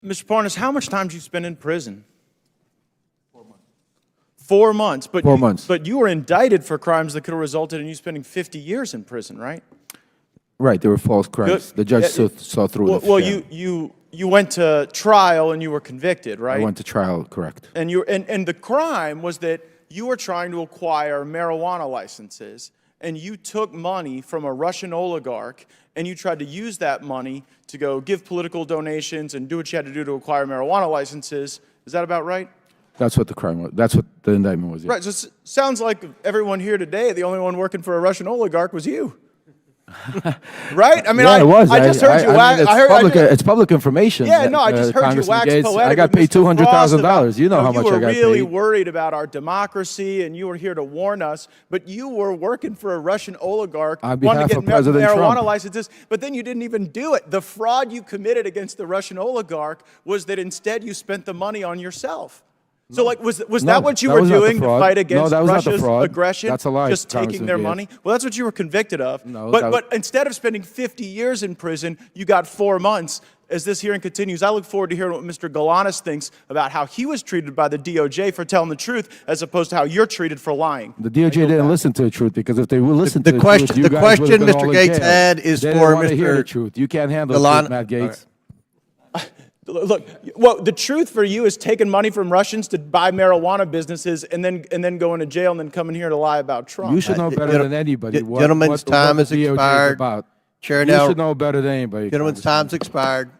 Mr. Parnas, how much time did you spend in prison? 4 months. 4 months. But you were indicted for crimes that could have resulted in you spending 50 years in prison, right? Right, they were false crimes. The judge saw through it. Well, you went to trial and you were convicted, right? I went to trial, correct. And the crime was that you were trying to acquire marijuana licenses, and you took money from a Russian oligarch, and you tried to use that money to go give political donations and do what you had to do to acquire marijuana licenses. Is that about right? That's what the crime was. That's what the indictment was. Yeah. Right. So it sounds like everyone here today, the only one working for a Russian oligarch was you. Right? I mean, yeah, it was. I just heard you wax. It's public information. Yeah, no, I just heard you wax Gaetz. poetic. I got paid $200,000. You know how much I got paid. You were really worried about our democracy, and you were here to warn us. But you were working for a Russian oligarch, wanting to get marijuana licenses, but then you didn't even do it. The fraud you committed against the Russian oligarch was that instead you spent the money on yourself. So, like, was that what you were doing to fight against Russia's aggression? That's a lie. Just taking their money? Well, that's what you were convicted of. No, but instead of spending 50 years in prison, you got 4 months. As this hearing continues, I look forward to hearing what Mr. Galanis thinks about how he was treated by the DOJ for telling the truth, as opposed to how you're treated for lying. The DOJ didn't listen to the truth, because if they would listen to the truth, the question Mr. Gaetz had is for Mr. The truth. You can't handle the truth, Matt Gaetz. Look, well, the truth for you is taking money from Russians to buy marijuana businesses and then going to jail and then coming here to lie about Trump. You should know better than anybody. Gentlemen's time has expired. About. Chair you should know better than anybody. Gentlemen's time's expired.